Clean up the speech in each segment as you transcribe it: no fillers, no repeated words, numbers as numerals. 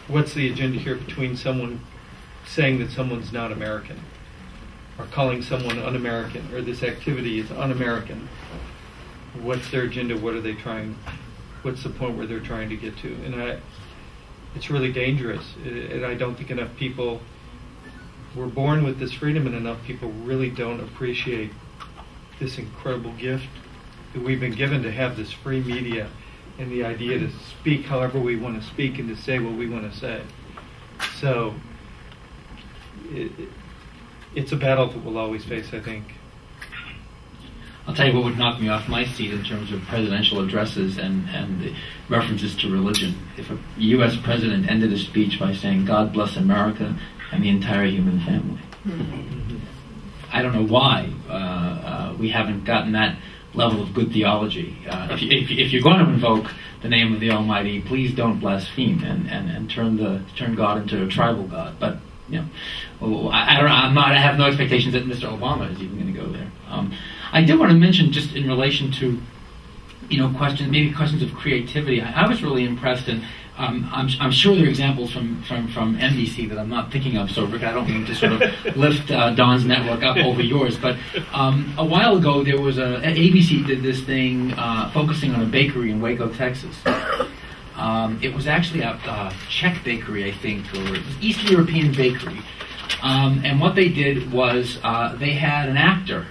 what's the agenda here between someone saying that someone's not American, or calling someone un-American, or this activity is un-American? What's their agenda? What are they trying? What's the point where they're trying to get to? And it's really dangerous. And I don't think enough people were born with this freedom, and enough people really don't appreciate this incredible gift that we've been given to have this free media and the idea to speak however we want to speak and to say what we want to say. So it's a battle that we'll always face, I think. I'll tell you what would knock me off my seat in terms of presidential addresses and the references to religion. If a U.S. president ended a speech by saying, "God bless America and the entire human family." I don't know why we haven't gotten that level of good theology. If you're going to invoke the name of the Almighty, please don't blaspheme and turn God into a tribal God. But you know, I have no expectations that Mr. Obama is even going to go there. I did want to mention, just in relation to, you know, questions of creativity. I was really impressed, and I'm sure there are examples from NBC that I'm not thinking of. So Rick, I don't mean to sort of lift Don's network up over yours, but a while ago there was ABC did this thing focusing on a bakery in Waco, Texas. It was actually a Czech bakery, I think, or East European bakery. And what they did was they had an actor.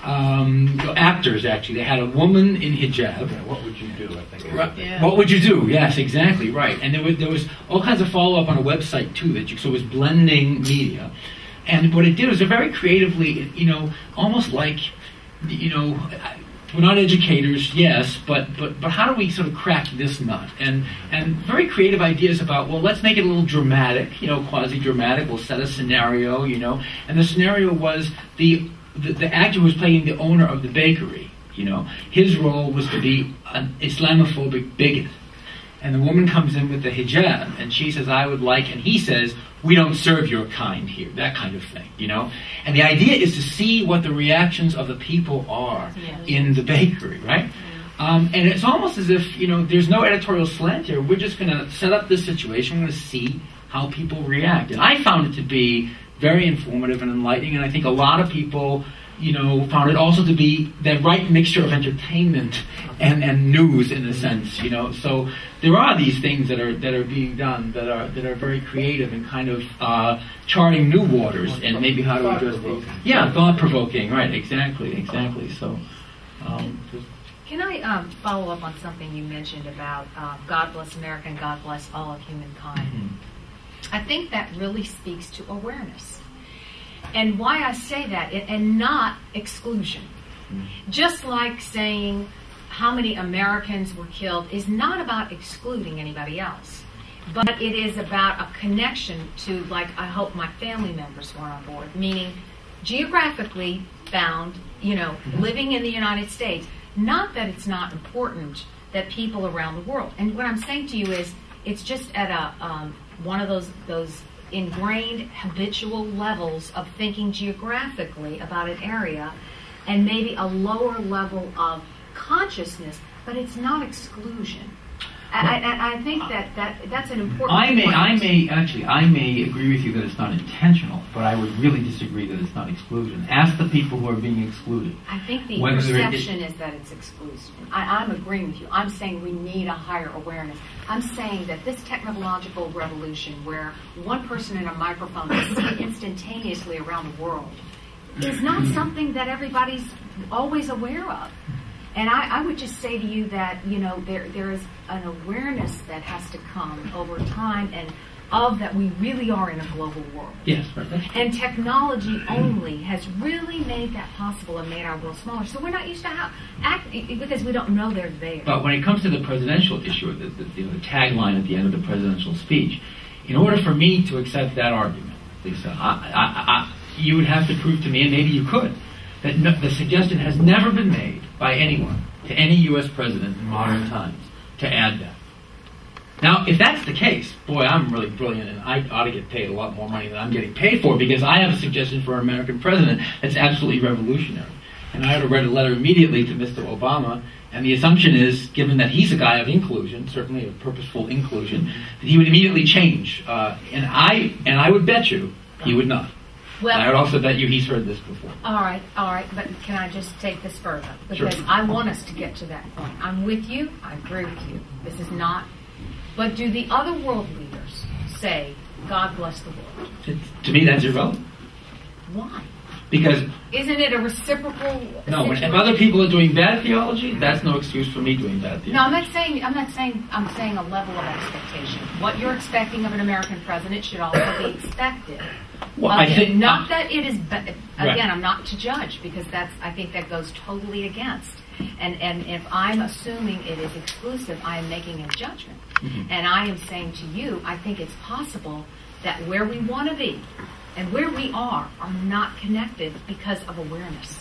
Actors, actually. They had a woman in hijab. Yeah, what would you do, I think. Right. Yeah. What would you do? Yes, exactly, right. And there was all kinds of follow-up on a website, too, so it was blending media. And what it did was very creatively, you know, almost like, you know, we're not educators, yes, but how do we sort of crack this nut? And very creative ideas about, well, let's make it a little dramatic, you know, quasi-dramatic. We'll set a scenario, you know. And the scenario was the actor was playing the owner of the bakery, you know. His role was to be an Islamophobic bigot. And the woman comes in with the hijab, and she says, "I would like," and he says, "We don't serve your kind here," that kind of thing, you know. And the idea is to see what the reactions of the people are in the bakery, right? And it's almost as if, you know, there's no editorial slant here. We're just going to set up this situation. We're going to see how people react. And I found it to be very informative and enlightening, and I think a lot of people, you know, found it also to be the right mixture of entertainment and news, in a sense, you know. So there are these things that are being done that are very creative and kind of charting new waters, and maybe how to address things. Yeah, thought-provoking, right? Exactly. So, can I follow up on something you mentioned about God bless America and God bless all of humankind? Mm-hmm. I think that really speaks to awareness. And why I say that, and not exclusion. Just like saying how many Americans were killed is not about excluding anybody else, but it is about a connection to, like, I hope my family members were on board, meaning geographically bound, you know, living in the United States. Not that it's not important that people around the world, and what I'm saying to you is, it's just at a one of those ingrained habitual levels of thinking geographically about an area, and maybe a lower level of consciousness, but it's not exclusion. I think that's an important point. I may agree with you that it's not intentional, but I would really disagree that it's not exclusion. Ask the people who are being excluded. I think the perception is that it's exclusion. I'm agreeing with you. I'm saying we need a higher awareness. I'm saying that this technological revolution, where one person in a microphone is seen instantaneously around the world, is not something that everybody's always aware of. And I would just say to you that, you know, there is an awareness that has to come over time, and of that we really are in a global world. Yes, right. And technology only has really made that possible and made our world smaller. So we're not used to acting because we don't know they're there. But when it comes to the presidential issue, the tagline at the end of the presidential speech, in order for me to accept that argument, Lisa, you would have to prove to me, and maybe you could, that the suggestion has never been made by anyone to any U.S. president in modern times to add that. Now, if that's the case, boy, I'm really brilliant, and I ought to get paid a lot more money than I'm getting paid for, because I have a suggestion for an American president that's absolutely revolutionary. And I ought to write a letter immediately to Mr. Obama And the assumption is, given that he's a guy of inclusion, certainly of purposeful inclusion, that he would immediately change. And I would bet you he would not. Well, and I would also bet you he's heard this before. All right, but can I just take this further? Because Sure. I want us to get to that point. I'm with you. I agree with you. This is not. But do the other world leaders say, God bless the world? To me, that's irrelevant. Why? Because isn't it a reciprocal? no, if other people are doing bad theology, that's no excuse for me doing bad theology. No, I'm saying a level of expectation. What you're expecting of an American president should also be expected. Well, I think not that it is. Again, right. I'm not to judge because I think that goes totally against. And if I'm assuming it is exclusive, I am making a judgment. Mm-hmm. And I am saying to you, I think it's possible that where we want to be and where we are not connected because of awareness.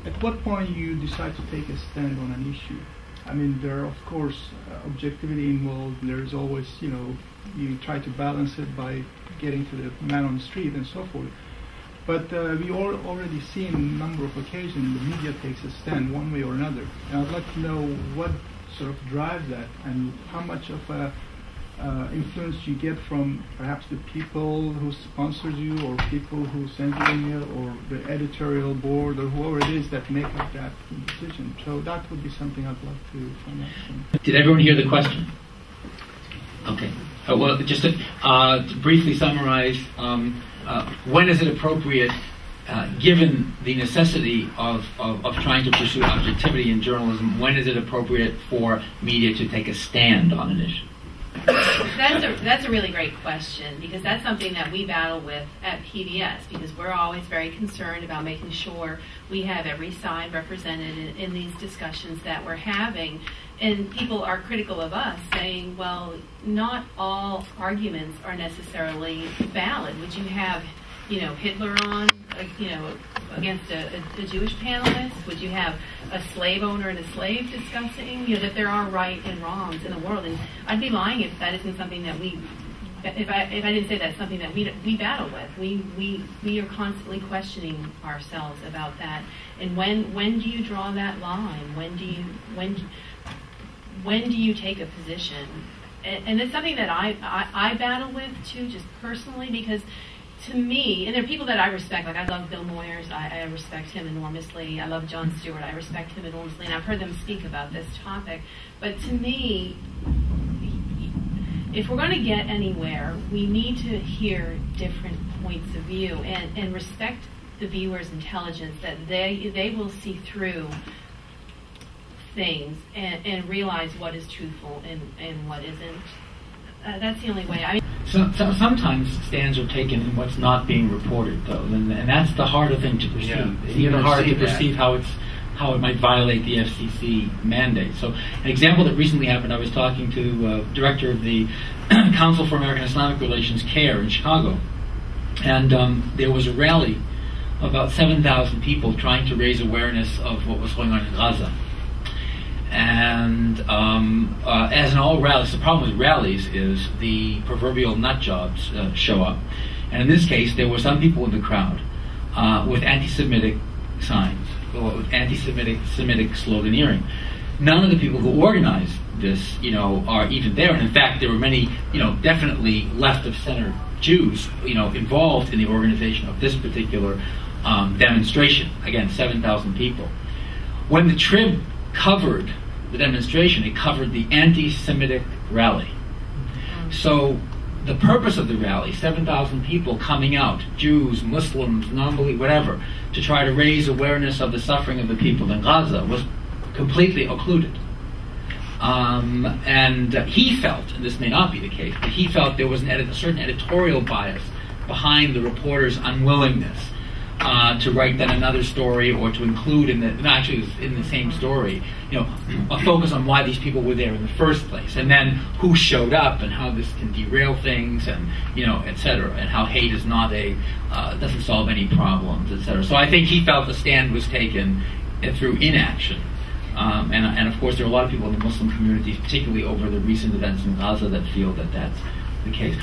At what point you decide to take a stand on an issue? I mean, there are, of course, objectivity involved. There's always, you try to balance it by getting to the man on the street and so forth. But we all already seen a number of occasions the media takes a stand one way or another. And I'd like to know what sort of drives that and how much of a influence you get from perhaps the people who sponsors you or people who send you email or the editorial board or whoever it is that make up that decision. So that would be something I'd like to find out from. Did everyone hear the question? Okay. Well, just to briefly summarize, when is it appropriate, given the necessity of trying to pursue objectivity in journalism, when is it appropriate for media to take a stand on an issue? That's a really great question, because that's something that we battle with at PBS, because we're always very concerned about making sure we have every side represented in these discussions that we're having. And people are critical of us, saying, well, not all arguments are necessarily valid. Would you have, Hitler on, against a Jewish panelist? Would you have a slave owner and a slave discussing, that there are right and wrongs in the world? And I'd be lying if that isn't something that if I didn't say that's something that we battle with. We are constantly questioning ourselves about that. And when do you draw that line? When do you take a position? And it's something that I battle with too, just personally, because to me, and there are people that I respect, like I love Bill Moyers, I respect him enormously. I love Jon Stewart, I respect him enormously, and I've heard them speak about this topic. But to me, if we're going to get anywhere, we need to hear different points of view and respect the viewer's intelligence, that they will see through things and realize what is truthful and what isn't. That's the only way. So sometimes stands are taken in what's not being reported, though, and that's the harder thing to perceive. Yeah. It's even harder to perceive how it might violate the FCC mandate. So an example that recently happened, I was talking to director of the Council for American Islamic Relations, CARE, in Chicago, and there was a rally of about 7,000 people trying to raise awareness of what was going on in Gaza. And as in all rallies, the problem with rallies is the proverbial nut jobs show up. And in this case, there were some people in the crowd with anti-Semitic signs, or with anti-Semitic sloganeering. None of the people who organized this, are even there. And in fact, there were many, definitely left of center Jews, involved in the organization of this particular demonstration. Again, 7,000 people. When the Trib covered the demonstration, it covered the anti-Semitic rally. So the purpose of the rally, 7,000 people coming out, Jews, Muslims, non-believers, whatever, to try to raise awareness of the suffering of the people in Gaza, was completely occluded. And he felt, and this may not be the case, but he felt there was a certain editorial bias behind the reporter's unwillingness to write then another story, or to include in the same story, a focus on why these people were there in the first place, and then who showed up, and how this can derail things, and etc., and how hate is not doesn't solve any problems, etc. So I think he felt the stand was taken through inaction, and of course there are a lot of people in the Muslim communities, particularly over the recent events in Gaza, that feel that that's the case.